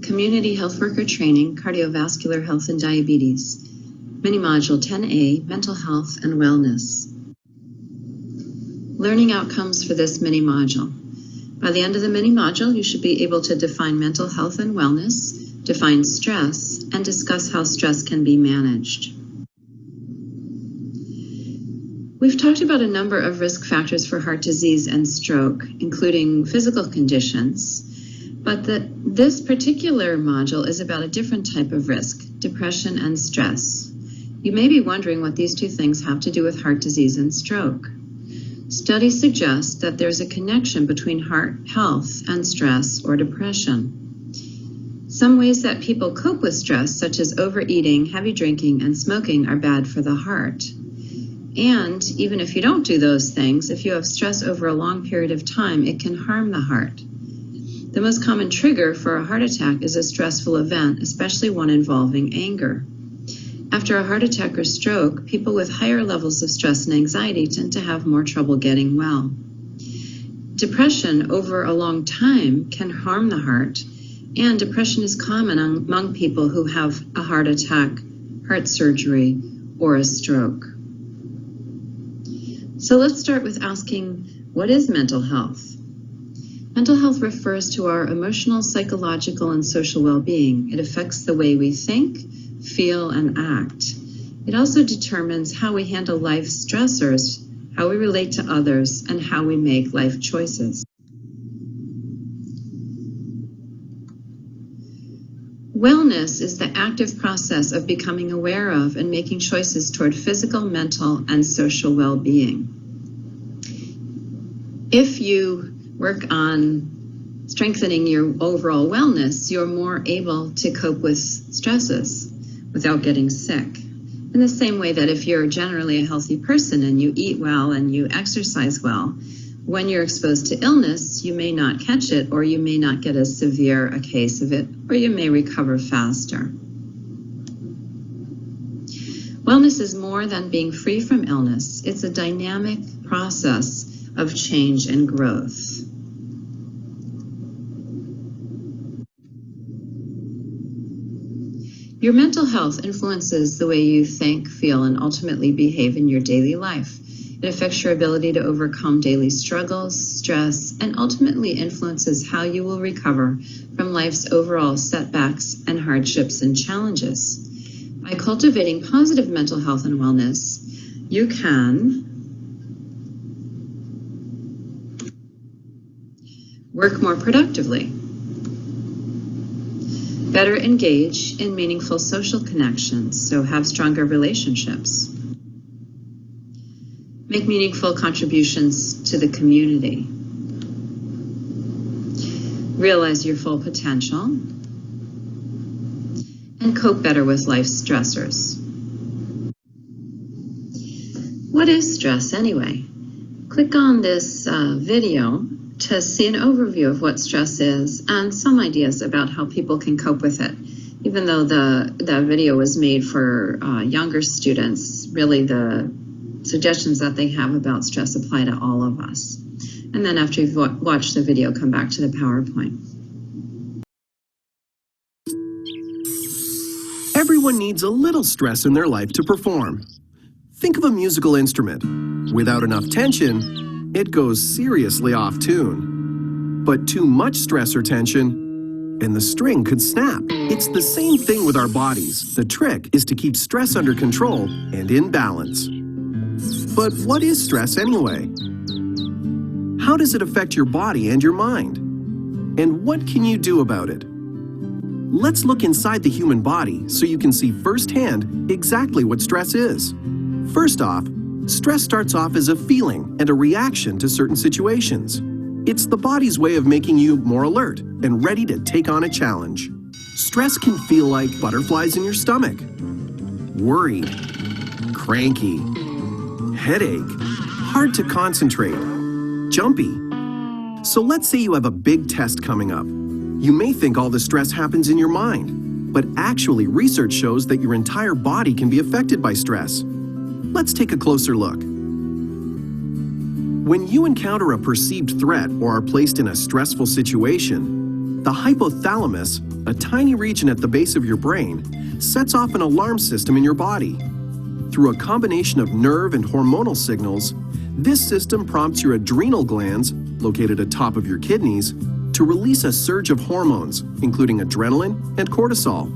Community Health Worker Training, Cardiovascular Health and Diabetes. Mini-Module 10A, Mental Health and Wellness. Learning outcomes for this mini-module. By the end of the mini-module, you should be able to define mental health and wellness, define stress, and discuss how stress can be managed. We've talked about a number of risk factors for heart disease and stroke, including physical conditions, but this particular module is about a different type of risk, depression and stress. You may be wondering what these two things have to do with heart disease and stroke. Studies suggest that there's a connection between heart health and stress or depression. Some ways that people cope with stress, such as overeating, heavy drinking, and smoking, are bad for the heart. And even if you don't do those things, if you have stress over a long period of time, it can harm the heart. The most common trigger for a heart attack is a stressful event, especially one involving anger. After a heart attack or stroke, people with higher levels of stress and anxiety tend to have more trouble getting well. Depression over a long time can harm the heart, and depression is common among people who have a heart attack, heart surgery, or a stroke. So let's start with asking, what is mental health? Mental health refers to our emotional, psychological, and social well-being. It affects the way we think, feel, and act. It also determines how we handle life's stressors, how we relate to others, and how we make life choices. Wellness is the active process of becoming aware of and making choices toward physical, mental, and social well-being. If you work on strengthening your overall wellness, you're more able to cope with stresses without getting sick. In the same way that if you're generally a healthy person and you eat well and you exercise well, when you're exposed to illness, you may not catch it, or you may not get as severe a case of it, or you may recover faster. Wellness is more than being free from illness. It's a dynamic process of change and growth. Your mental health influences the way you think, feel, and ultimately behave in your daily life. It affects your ability to overcome daily struggles, stress, and ultimately influences how you will recover from life's overall setbacks and hardships and challenges. By cultivating positive mental health and wellness, you can work more productively, better engage in meaningful social connections, so have stronger relationships, make meaningful contributions to the community, realize your full potential, and cope better with life's stressors. What is stress anyway? Click on this video to see an overview of what stress is and some ideas about how people can cope with it. Even though the video was made for younger students, really the suggestions that they have about stress apply to all of us. And then after you've watched the video, come back to the PowerPoint. Everyone needs a little stress in their life to perform. Think of a musical instrument. Without enough tension, it goes seriously off tune. But too much stress or tension, and the string could snap. It's the same thing with our bodies. The trick is to keep stress under control and in balance. But what is stress anyway? How does it affect your body and your mind? And what can you do about it? Let's look inside the human body so you can see firsthand exactly what stress is. First off, stress starts off as a feeling and a reaction to certain situations. It's the body's way of making you more alert and ready to take on a challenge. Stress can feel like butterflies in your stomach, worried, cranky, headache, hard to concentrate, jumpy. So let's say you have a big test coming up. You may think all the stress happens in your mind, but actually research shows that your entire body can be affected by stress. Let's take a closer look. When you encounter a perceived threat or are placed in a stressful situation, The hypothalamus, a tiny region at the base of your brain, sets off an alarm system in your body. Through a combination of nerve and hormonal signals, this system prompts your adrenal glands, located atop of your kidneys, to release a surge of hormones, including adrenaline and cortisol.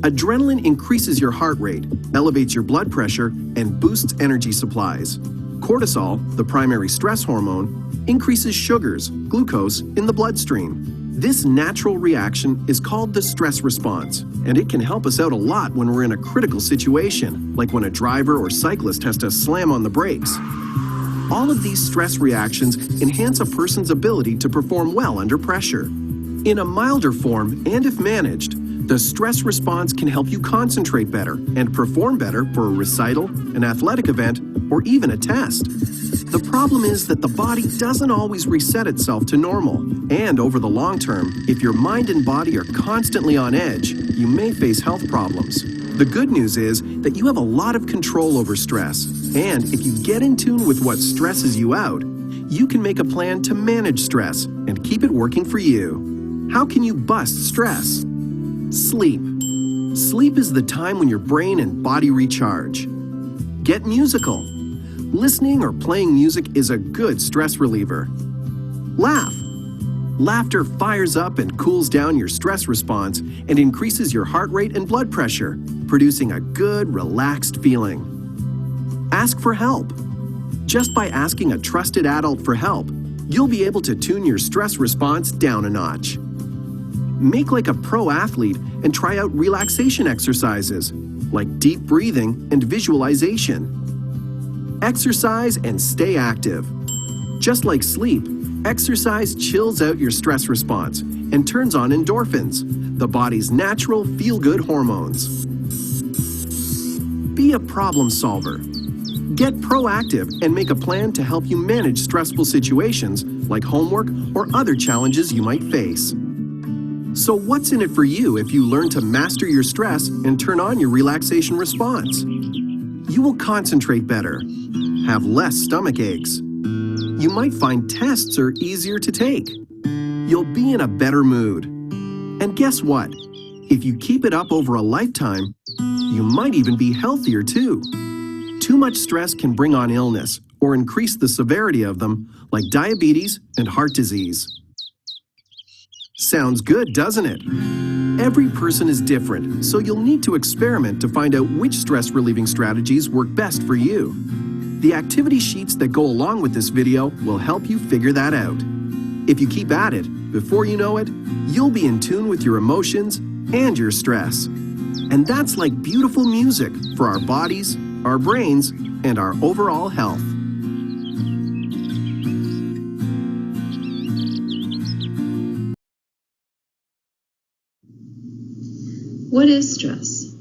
Adrenaline increases your heart rate, elevates your blood pressure, and boosts energy supplies. Cortisol, the primary stress hormone, increases sugars, glucose, in the bloodstream. This natural reaction is called the stress response, and it can help us out a lot when we're in a critical situation, like when a driver or cyclist has to slam on the brakes. All of these stress reactions enhance a person's ability to perform well under pressure. In a milder form, and if managed, the stress response can help you concentrate better and perform better for a recital, an athletic event, or even a test. The problem is that the body doesn't always reset itself to normal, and over the long term, if your mind and body are constantly on edge, you may face health problems. The good news is that you have a lot of control over stress, and if you get in tune with what stresses you out, you can make a plan to manage stress and keep it working for you. How can you bust stress? Sleep. Sleep is the time when your brain and body recharge. Get musical. Listening or playing music is a good stress reliever. Laugh. Laughter fires up and cools down your stress response and increases your heart rate and blood pressure, producing a good, relaxed feeling. Ask for help. Just by asking a trusted adult for help, you'll be able to tune your stress response down a notch. Make like a pro athlete and try out relaxation exercises, like deep breathing and visualization. Exercise and stay active. Just like sleep, exercise chills out your stress response and turns on endorphins, the body's natural feel-good hormones. Be a problem solver. Get proactive and make a plan to help you manage stressful situations like homework or other challenges you might face. So what's in it for you if you learn to master your stress and turn on your relaxation response? You will concentrate better, have less stomach aches. You might find tests are easier to take. You'll be in a better mood. And guess what? If you keep it up over a lifetime, you might even be healthier too. Too much stress can bring on illness or increase the severity of them, like diabetes and heart disease. Sounds good, doesn't it? Every person is different, so you'll need to experiment to find out which stress-relieving strategies work best for you. The activity sheets that go along with this video will help you figure that out. If you keep at it, before you know it, you'll be in tune with your emotions and your stress. And that's like beautiful music for our bodies, our brains, and our overall health. What is stress?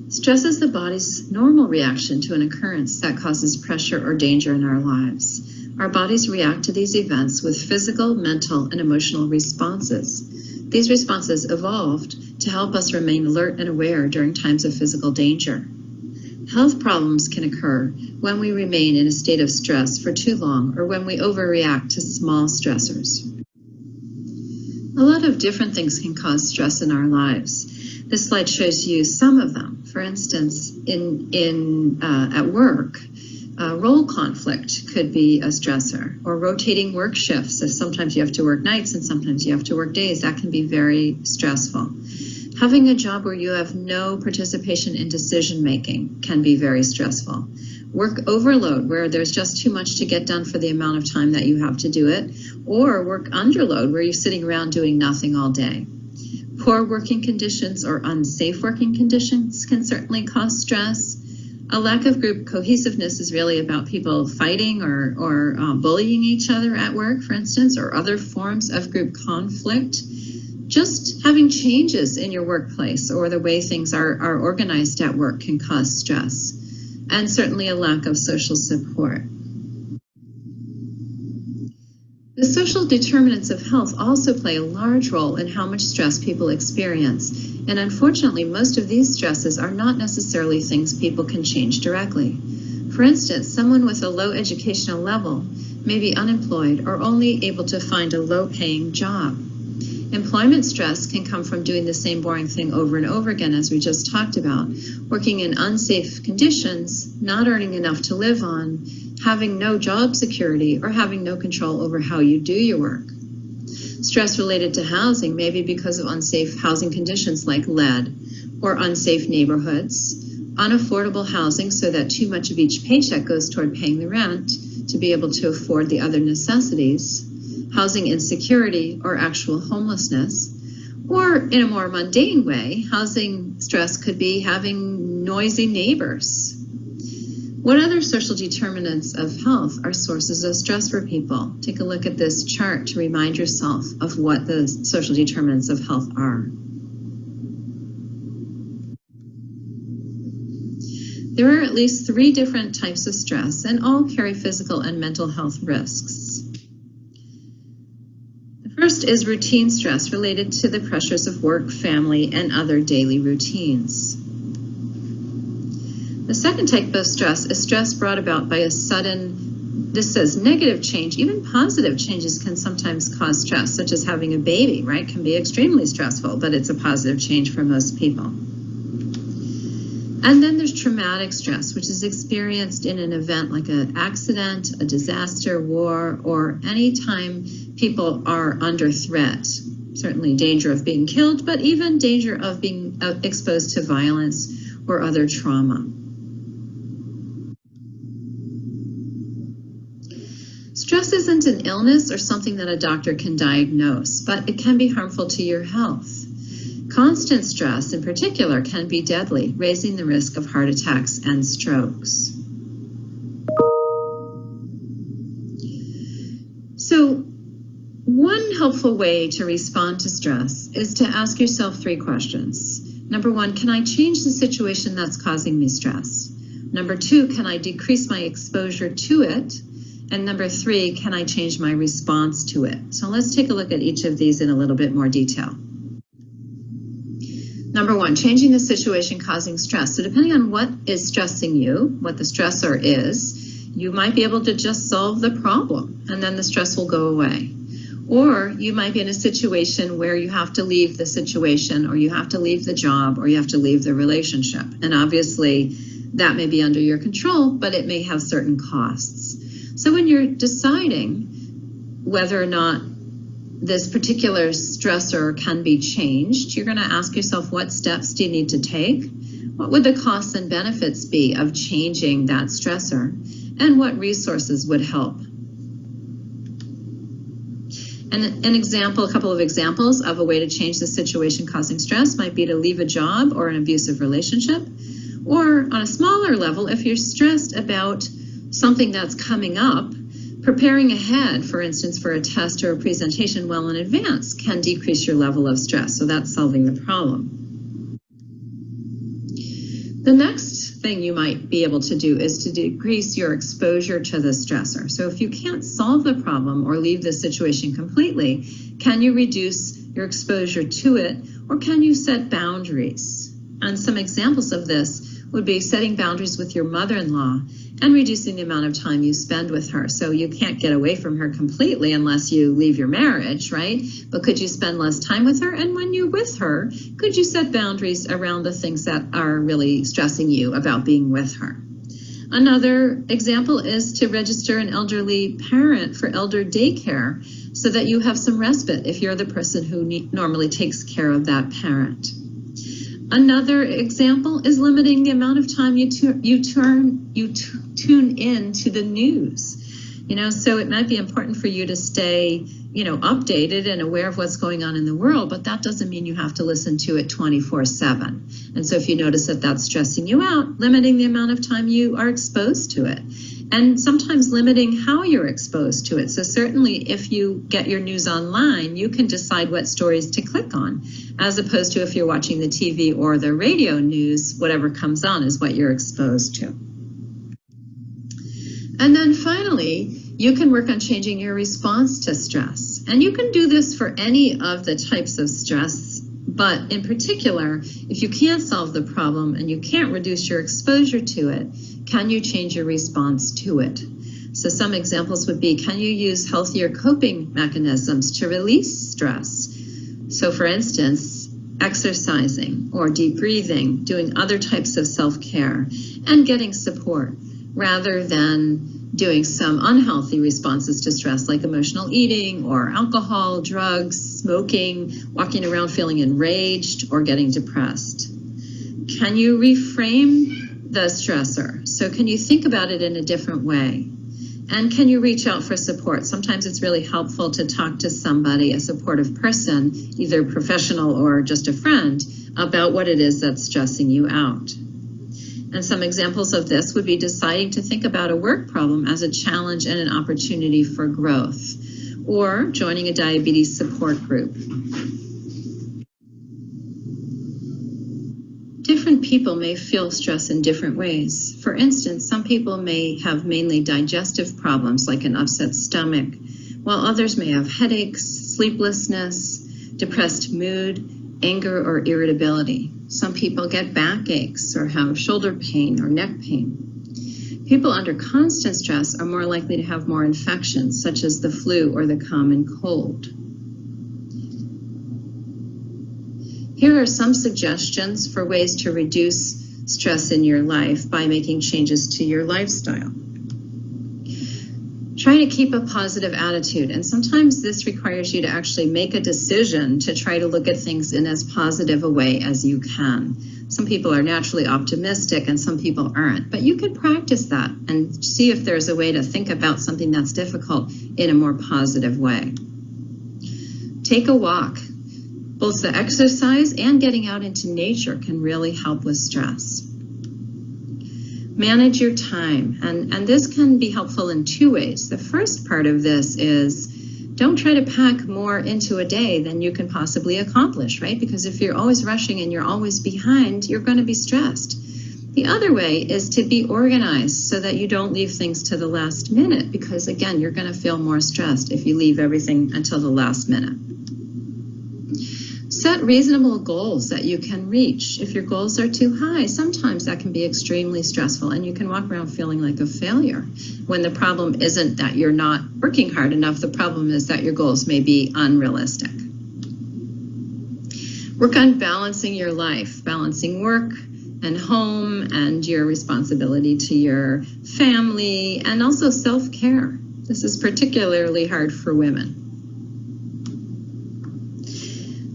Stress is the body's normal reaction to an occurrence that causes pressure or danger in our lives. Our bodies react to these events with physical, mental, and emotional responses. These responses evolved to help us remain alert and aware during times of physical danger. Health problems can occur when we remain in a state of stress for too long or when we overreact to small stressors. A lot of different things can cause stress in our lives. This slide shows you some of them. For instance, at work, role conflict could be a stressor, or rotating work shifts. So sometimes you have to work nights and sometimes you have to work days. That can be very stressful. Having a job where you have no participation in decision making can be very stressful. Work overload, where there's just too much to get done for the amount of time that you have to do it, or work underload, where you're sitting around doing nothing all day. Poor working conditions or unsafe working conditions can certainly cause stress. A lack of group cohesiveness is really about people fighting or bullying each other at work, for instance, or other forms of group conflict. Just having changes in your workplace or the way things are organized at work can cause stress, and certainly a lack of social support. The social determinants of health also play a large role in how much stress people experience, and unfortunately, most of these stresses are not necessarily things people can change directly. For instance, someone with a low educational level may be unemployed or only able to find a low-paying job. Employment stress can come from doing the same boring thing over and over again, as we just talked about, working in unsafe conditions, not earning enough to live on, having no job security, or having no control over how you do your work. Stress related to housing may be because of unsafe housing conditions like lead, or unsafe neighborhoods, unaffordable housing so that too much of each paycheck goes toward paying the rent to be able to afford the other necessities, housing insecurity or actual homelessness, or in a more mundane way, housing stress could be having noisy neighbors. What other social determinants of health are sources of stress for people? Take a look at this chart to remind yourself of what the social determinants of health are. There are at least 3 different types of stress, and all carry physical and mental health risks. The first is routine stress related to the pressures of work, family, and other daily routines. The second type of stress is stress brought about by a sudden, this says negative change. Even positive changes can sometimes cause stress, such as having a baby, right? Can be extremely stressful, but it's a positive change for most people. And then there's traumatic stress, which is experienced in an event like an accident, a disaster, war, or any time people are under threat. Certainly danger of being killed, but even danger of being exposed to violence or other trauma. Stress isn't an illness or something that a doctor can diagnose, but it can be harmful to your health. Constant stress, in particular, can be deadly, raising the risk of heart attacks and strokes. So, one helpful way to respond to stress is to ask yourself 3 questions. Number 1, can I change the situation that's causing me stress? Number 2, can I decrease my exposure to it? And number 3, can I change my response to it? So let's take a look at each of these in a little bit more detail. Number 1, changing the situation causing stress. So depending on what is stressing you, what the stressor is, you might be able to just solve the problem and then the stress will go away. Or you might be in a situation where you have to leave the situation, or you have to leave the job, or you have to leave the relationship. And obviously that may be under your control, but it may have certain costs. So when you're deciding whether or not this particular stressor can be changed, you're going to ask yourself, what steps do you need to take? What would the costs and benefits be of changing that stressor? And what resources would help? And a couple of examples of a way to change the situation causing stress might be to leave a job or an abusive relationship. Or on a smaller level, if you're stressed about something that's coming up, preparing ahead, for instance, for a test or a presentation well in advance can decrease your level of stress. So that's solving the problem. The next thing you might be able to do is to decrease your exposure to the stressor. So if you can't solve the problem or leave the situation completely, can you reduce your exposure to it, or can you set boundaries? And some examples of this would be setting boundaries with your mother-in-law and reducing the amount of time you spend with her. So you can't get away from her completely unless you leave your marriage, right? But could you spend less time with her? And when you're with her, could you set boundaries around the things that are really stressing you about being with her? Another example is to register an elderly parent for elder daycare so that you have some respite if you're the person who normally takes care of that parent. Another example is limiting the amount of time you tune in to the news. So it might be important for you to stay, updated and aware of what's going on in the world, but that doesn't mean you have to listen to it 24/7. And so if you notice that that's stressing you out, limiting the amount of time you are exposed to it. And sometimes limiting how you're exposed to it. So certainly if you get your news online, you can decide what stories to click on, as opposed to if you're watching the TV or the radio news, whatever comes on is what you're exposed to. And then finally, you can work on changing your response to stress. And you can do this for any of the types of stress, but in particular, if you can't solve the problem and you can't reduce your exposure to it, can you change your response to it? So some examples would be, can you use healthier coping mechanisms to release stress? So for instance, exercising or deep breathing, doing other types of self-care, and getting support rather than doing some unhealthy responses to stress like emotional eating or alcohol, drugs, smoking, walking around feeling enraged or getting depressed. Can you reframe the stressor? So can you think about it in a different way? And can you reach out for support? Sometimes it's really helpful to talk to somebody, a supportive person, either professional or just a friend, about what it is that's stressing you out. And some examples of this would be deciding to think about a work problem as a challenge and an opportunity for growth, or joining a diabetes support group. Different people may feel stress in different ways. For instance, some people may have mainly digestive problems like an upset stomach, while others may have headaches, sleeplessness, depressed mood, anger, or irritability. Some people get backaches or have shoulder pain or neck pain. People under constant stress are more likely to have more infections, such as the flu or the common cold. Here are some suggestions for ways to reduce stress in your life by making changes to your lifestyle. Try to keep a positive attitude, and sometimes this requires you to actually make a decision to try to look at things in as positive a way as you can. Some people are naturally optimistic and some people aren't, but you could practice that and see if there's a way to think about something that's difficult in a more positive way. Take a walk. Both the exercise and getting out into nature can really help with stress. Manage your time, and this can be helpful in two ways. The first part of this is don't try to pack more into a day than you can possibly accomplish, right? Because if you're always rushing and you're always behind, you're going to be stressed. The other way is to be organized so that you don't leave things to the last minute, because again, you're going to feel more stressed if you leave everything until the last minute. Set reasonable goals that you can reach. If your goals are too high, sometimes that can be extremely stressful and you can walk around feeling like a failure, when the problem isn't that you're not working hard enough. The problem is that your goals may be unrealistic. Work on balancing your life, balancing work and home and your responsibility to your family, and also self-care. This is particularly hard for women.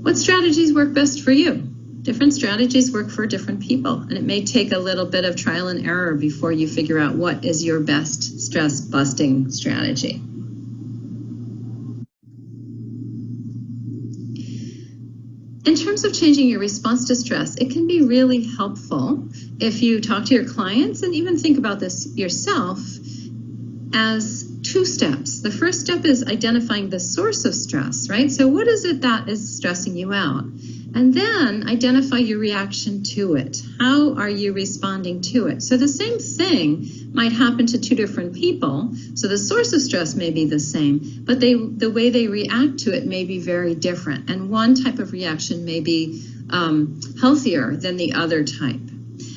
What strategies work best for you? Different strategies work for different people, and it may take a little bit of trial and error before you figure out what is your best stress-busting strategy. In terms of changing your response to stress, it can be really helpful if you talk to your clients and even think about this yourself as two steps. The first step is identifying the source of stress, right? So what is it that is stressing you out? And then identify your reaction to it. How are you responding to it? So the same thing might happen to two different people. So the source of stress may be the same, but the way they react to it may be very different. And one type of reaction may be healthier than the other type.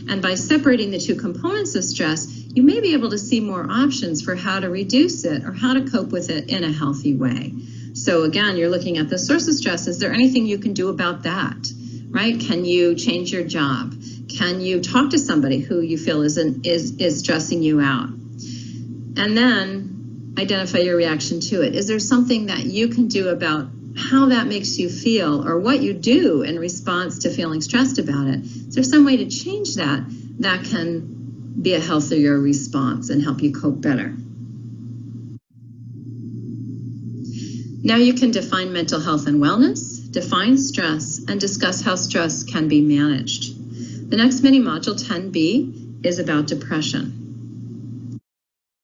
And by separating the two components of stress, you may be able to see more options for how to reduce it or how to cope with it in a healthy way. So again, you're looking at the source of stress. Is there anything you can do about that, right? Can you change your job? Can you talk to somebody who you feel is stressing you out? And then identify your reaction to it. Is there something that you can do about how that makes you feel, or what you do in response to feeling stressed about it? Is there some way to change that can be a healthier response and help you cope better? Now you can define mental health and wellness, define stress, and discuss how stress can be managed. The next mini module 10B is about depression.